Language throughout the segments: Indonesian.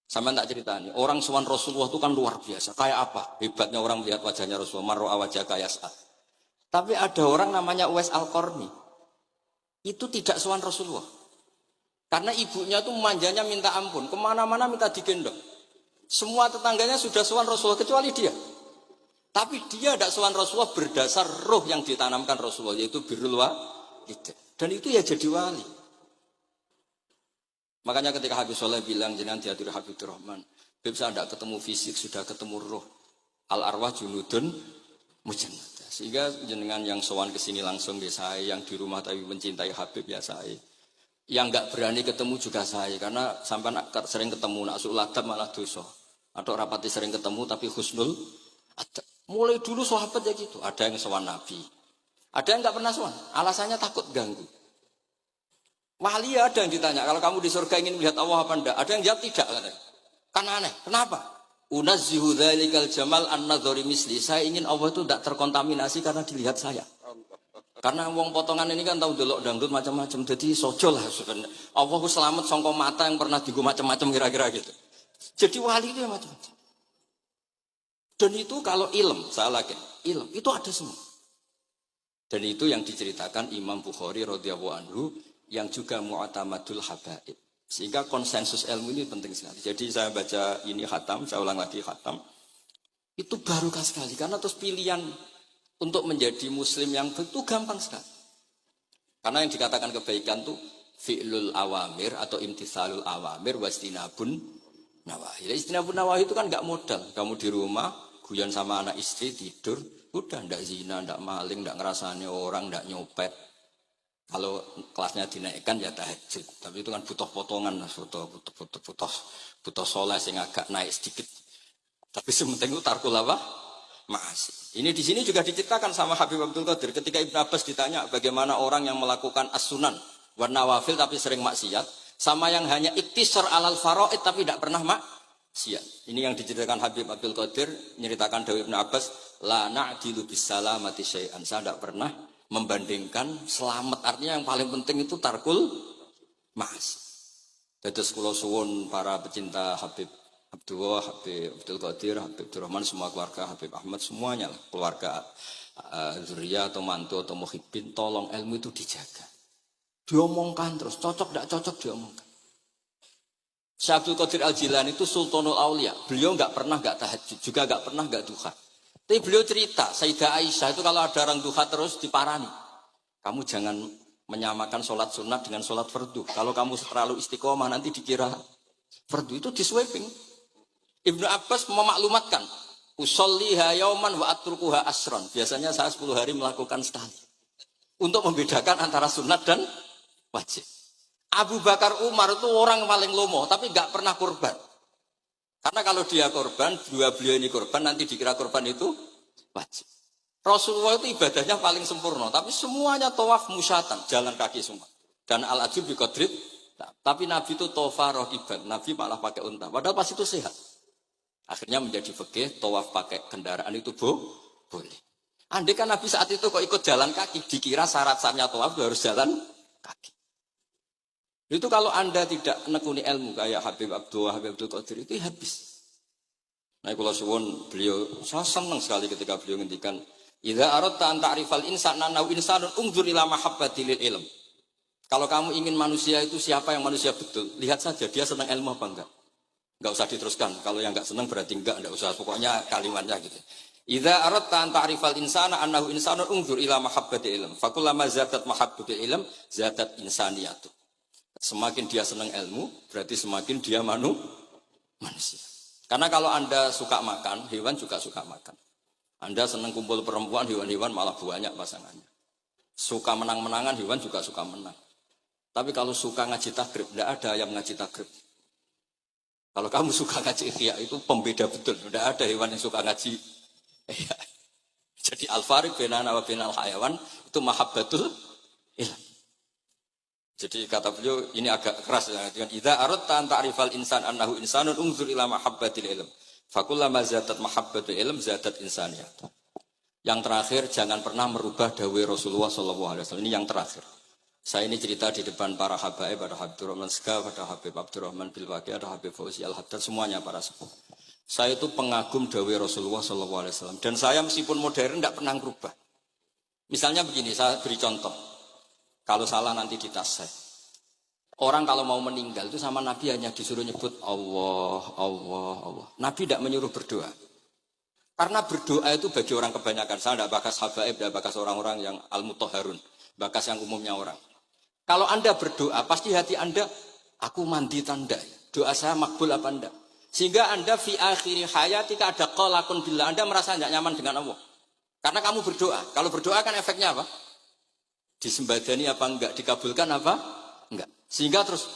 Sama tak ceritani, orang sowan Rasulullah itu kan luar biasa. Kayak apa? Hebatnya orang melihat wajahnya Rasulullah, marra wajah kayak saat. Tapi ada orang namanya Uwais Al-Qarni. Itu tidak sowan Rasulullah. Karena ibunya tuh manjanya minta ampun, kemana-mana minta digendong. Semua tetangganya sudah sowan Rasulullah kecuali dia. Tapi dia tidak sowan Rasulullah berdasar roh yang ditanamkan Rasulullah, yaitu birrul walidain. Dan itu ya jadi wali. Makanya ketika Habib Soleh bilang jenengan diatur Habibur Rahman, Habib saya tidak ketemu fisik, sudah ketemu roh. Al arwah junudun mujannada. Sehingga jenengan yang sowan ke sini langsung ya saya, yang di rumah tapi mencintai Habib ya saya. Yang enggak berani ketemu juga saya, karena sampai sering ketemu nak suladab malah dosa. Atau rapati sering ketemu tapi husnul adab. Mulai dulu sahabat ya gitu, ada yang sowan Nabi. Ada yang enggak pernah sowan, alasannya takut ganggu. Wali ada yang ditanya, kalau kamu di surga ingin melihat Allah apa enggak? Ada yang jawab tidak, katanya. Kan aneh, kenapa? Unazzihu dzalikal jamal an-nadhari misli. Saya ingin Allah itu tidak terkontaminasi karena dilihat saya. Karena wong potongan ini kan tahu delok dangdut macam-macam, jadi sojo lah sebenarnya. Allah selamat sangka mata yang pernah digo macam-macam kira-kira gitu. Jadi wali itu ya macam-macam. Dan itu kalau ilm, saya lagi, ilm itu ada semua. Dan itu yang diceritakan Imam Bukhari radhiyallahu anhu, yang juga mu'tamadul habaib. Sehingga konsensus ilmu ini penting sekali. Jadi saya baca ini khatam, saya ulang lagi khatam. Itu barokah sekali karena terus pilihan untuk menjadi muslim yang itu gampang sekali. Karena yang dikatakan kebaikan itu fi'lul awamir atau imtithalul awamir wastinabun nawahi. Istinabun nawahi itu kan enggak modal. Kamu di rumah guyon sama anak istri tidur, udah enggak zina, enggak maling, enggak ngerasani orang, enggak nyopet. Kalau kelasnya dinaikkan ya tahajud, tapi itu kan butuh potongan, butuh soleh sing agak naik sedikit. Tapi sementing itu tarkul apa? Masih. Ini di sini juga diceritakan sama Habib Abdul Qadir ketika Ibn Abbas ditanya bagaimana orang yang melakukan as-sunan wa nawafil tapi sering maksiat, sama yang hanya iktisar alal faraid tapi tidak pernah maksiat. Ini yang diceritakan Habib Abdul Qadir menceritakan dari Ibn Abbas, la na'dilu bis salamati syai'an. Saya tidak pernah membandingkan selamat, artinya yang paling penting itu tarkul mas. Dados kula suwun para pecinta Habib Abdullah, Habib Abdul Qadir, Habib Abdurrahman, semua keluarga Habib Ahmad semuanya lah, keluarga zuriyah atau mantu atau muhibbin, tolong ilmu itu dijaga. Diomongkan terus, cocok tidak cocok diomongkan. Syekh Abdul Qadir Al-Jilani itu Sultanul Aulia, beliau enggak pernah enggak tahajud, juga enggak pernah enggak duha. Tapi beliau cerita, Sayyidah Aisyah itu kalau ada orang duha terus diparani. Kamu jangan menyamakan sholat sunat dengan sholat fardu. Kalau kamu terlalu istiqomah nanti dikira fardu, itu diswiping. Ibnu Abbas memaklumatkan, usolliha yauman wa atrukuha asron. Biasanya saya 10 hari melakukan sekali. Untuk membedakan antara sunat dan wajib. Abu Bakar Umar itu orang paling lomo, tapi nggak pernah kurban. Karena kalau dia korban, beliau ini korban, nanti dikira korban itu wajib. Rasulullah itu ibadahnya paling sempurna, tapi semuanya tawaf musyatan, jalan kaki semua. Dan al-ajib biqadrit, tapi Nabi itu tawaf rokiban, Nabi malah pakai unta. Padahal pas itu sehat. Akhirnya menjadi fikih, tawaf pakai kendaraan itu boleh. Andai kan Nabi saat itu kok ikut jalan kaki, dikira syarat-syaratnya tawaf harus jalan kaki. Itu kalau Anda tidak menekuni ilmu kayak Habib Abdullah, Habib Abdul Qadir itu habis. Nah, kalau suwun beliau, saya senang sekali ketika beliau ngendikan, "Idza aradta an ta'rifal insana naw insanun unzur ila mahabbatil ilm." Kalau kamu ingin manusia itu siapa yang manusia betul, lihat saja dia senang ilmu apa enggak. Enggak usah diteruskan. Kalau yang enggak senang berarti enggak usah. Pokoknya kalimatnya gitu. Idza aradta an ta'rifal insana annahu insanun unzur ila mahabbatil ilm. Fakullama zadat mahabbatil ilm zadat insaniyatu. Semakin dia senang ilmu, berarti semakin dia manusia. Karena kalau Anda suka makan, hewan juga suka makan. Anda senang kumpul perempuan, hewan-hewan malah banyak pasangannya. Suka menang-menangan, hewan juga suka menang. Tapi kalau suka ngaji takrib, tidak ada yang ngaji takrib. Kalau kamu suka ngaji ihya, itu pembeda betul. Tidak ada hewan yang suka ngaji ihya. Jadi al-fariq bainana wa bainal hayawan itu mahabbatul ilm. Jadi kata beliau ini agak keras ya. Idza aradta an ta'rifal insan annahu insanun unzur ila mahabbatil ilm. Fakullama zadat mahabbatul ilm zadat insaniyat. Yang terakhir jangan pernah merubah dawai Rasulullah sallallahu alaihi wasallam. Ini yang terakhir. Saya ini cerita di depan para habaib, ada Habib Rahman Segaf, ada Habib Abdurrahman Bilwaki, ada Habib Fauzi Al-Haddad, semuanya para sepuh. Saya itu pengagum dawai Rasulullah SAW. Dan saya meskipun modern tidak pernah berubah. Misalnya begini, saya beri contoh. Kalau salah nanti ditas saya. Orang kalau mau meninggal itu sama Nabi hanya disuruh nyebut Allah, Allah, Allah. Nabi tidak menyuruh berdoa. Karena berdoa itu bagi orang kebanyakan. Saya tidak bakas habaib, tidak bakas orang-orang yang al-mutahharun. Bakas yang umumnya orang. Kalau Anda berdoa, pasti hati Anda, aku mandi tanda. Doa saya makbul apa Anda? Sehingga Anda fi akhiri hayatika ada qalakun billah. Anda merasa tidak nyaman dengan Allah. Karena kamu berdoa. Kalau berdoa kan efeknya apa? Disembadani apa enggak? Dikabulkan apa? Enggak. Sehingga terus,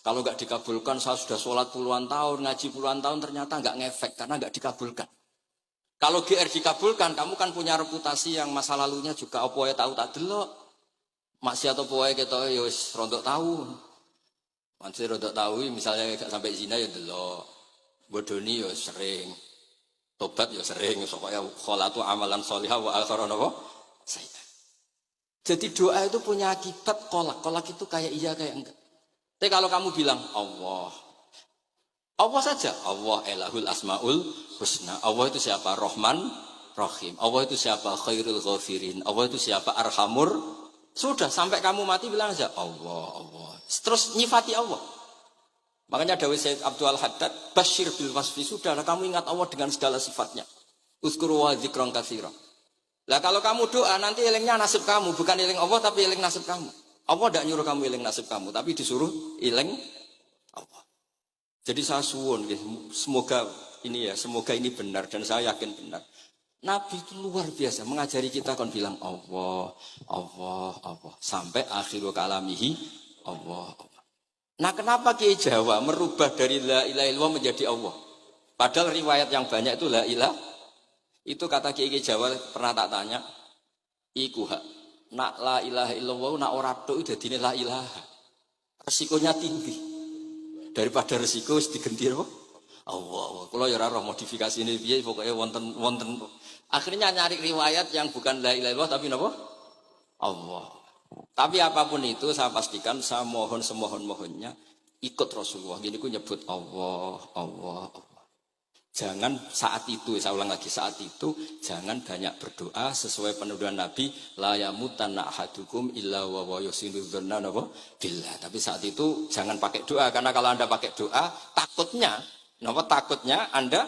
kalau enggak dikabulkan, saya sudah sholat puluhan tahun, ngaji puluhan tahun, ternyata enggak ngefek. Karena enggak dikabulkan. Kalau GR dikabulkan, kamu kan punya reputasi yang masa lalunya juga. Apa ya tahu tak delok. Maksiat apa wae ketok ya wis rontok tahu. Masih rontok tahu misalnya gak sampai zina ya delok. Bodoni ya sering. Tobat ya sering, pokoknya kholatu amalan sholihah wa akhiran apa? Sayyi'ah. Jadi doa itu punya akibat kolak. Kolak itu kayak iya kayak enggak. Tapi kalau kamu bilang Allah. Allah saja. Allah elahul asmaul husna. Allah itu siapa? Rahman, Rahim. Allah itu siapa? Khairul ghafirin. Allah itu siapa? Arhamur. Sudah, sampai kamu mati bilang aja Allah, Allah. Terus nyifati Allah. Makanya Dawei Sayyid Abdul Haddad, Bashir bil wasfi. Sudahlah, kamu ingat Allah dengan segala sifatnya. Uzkuru wa dzikran katsira. Lah kalau kamu doa, nanti elingnya nasib kamu. Bukan eling Allah, tapi eling nasib kamu. Allah tidak nyuruh kamu eling nasib kamu, tapi disuruh eling Allah. Jadi saya suwun, semoga ini benar, dan saya yakin benar. Nabi itu luar biasa mengajari kita kan bilang Allah, Allah, Allah sampai akhirul kalamihi Allah, Allah. Nah kenapa Kiai Jawa merubah dari la ilaha illallah menjadi Allah? Padahal riwayat yang banyak itu la ilah. Itu kata Kiai Jawa pernah tak tanya, iku hak. Nak la ilaha illallah nak ora tok dadine la ilaha. Resikonya tinggi. Daripada resiko wis digenti apa? Allah. Kalau ya roh modifikasi ini piye pokoknya wonten. Akhirnya nyari riwayat yang bukan la ilaha illallah tapi napa? Allah. Tapi apapun itu saya pastikan saya mohon semohon-mohonnya ikut Rasulullah. Gini ku nyebut Allah, Allah, Allah. Jangan saat itu, saya ulang lagi saat itu jangan banyak berdoa sesuai penuduhan Nabi la yamutanna ahadukum illa wa yusinu dzanna billah. Tapi saat itu jangan pakai doa karena kalau Anda pakai doa takutnya Anda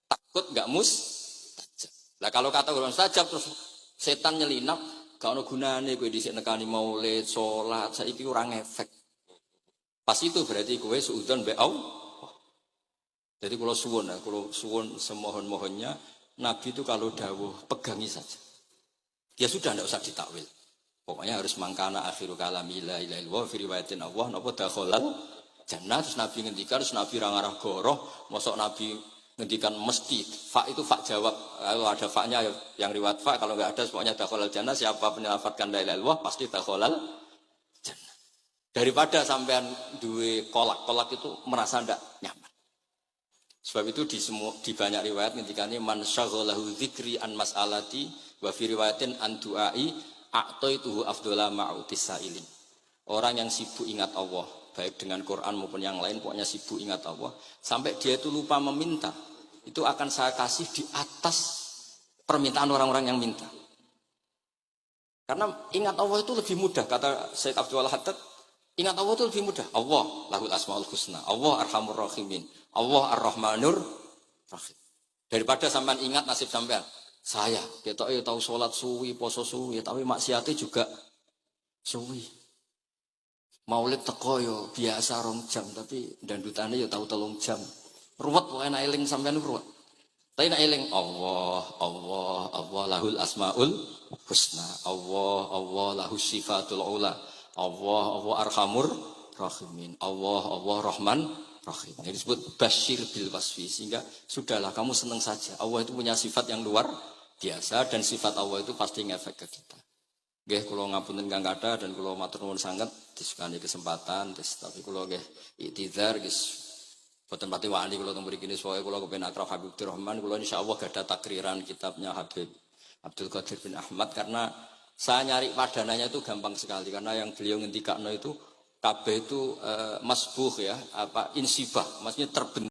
takut enggak mustajab. Lah kalau kata orang mustajab terus setan nyelinap, gak ono gunane kowe dhisik nekani maulid, salat, saiki ora ngefek. Pas itu berarti kowe suudzon mbek Allah. Jadi kalau suwun semohon-mohonnya Nabi itu kalau dawuh pegangi saja. Ya sudah tidak usah ditakwil. Pokoknya harus mangkana akhiru kalami la ilaha illallah fi riwayatin Allah napa dakhalal jannah. Terus Nabi ngendikan, terus Nabi rangarah goroh, mosok Nabi ngendikan mesti fa itu fa jawab. Kalau ada fa-nya yang riwayat fa, kalau enggak ada pokoknya dakhalal jannah, siapa penyelafatkan la ilaha illallah pasti dakhalal jannah. Daripada sampean duwe kolak itu merasa ndak nyaman. Sebab itu di banyak riwayat ngendikane man syaghalahu dzikri an mas'alati wa fi riwayatin an du'ai a'taituhu afdhala ma'utis sa'ilin. Orang yang sibuk ingat Allah, baik dengan Quran maupun yang lain, pokoknya sibuk ingat Allah, sampai dia itu lupa meminta, itu akan saya kasih di atas permintaan orang-orang yang minta. Karena ingat Allah itu lebih mudah, kata Syekh Abdul Haddad, ingat Allah itu lebih mudah. Allah lahul asmaul husna, Allah arhamur rahimin, Allah ar-Rahmanur Rahim. Daripada sampean ingat nasib sampean. Saya ketok tahu salat suwi, poso suwi, tapi maksiate juga suwi. Maulid teko yo biasa 2 jam, tapi dandutane yo tahu 3 jam. Ruwet pokoke nek eling sampean ruwet. Tapi nek eling Allah, Allah, Allah lahul asmaul husna. Allah, Allah lahus sifatul ula. Allah, Allah arhamur rahimin. Allah, Allah rahman rahim. Ini disebut Bashir bil wasfi. Sehingga sudahlah kamu senang saja. Allah itu punya sifat yang luar biasa dan sifat Allah itu pasti ngefek ke kita. Nggih kula ngapunten kang kathah dan kula matur nuwun sanget disukani kesempatan tapi kula nggih iktidar guys boten pati wani kula teng mriki niki pokoke kula kepen akrab Habib Rahman kula insyaallah gadah takriran kitabnya Habib Abdul Qadir bin Ahmad karena Saya nyari padanannya itu gampang sekali karena yang beliau ngendikakno itu kabeh itu masbuh ya, apa insibah, maksudnya terbentuk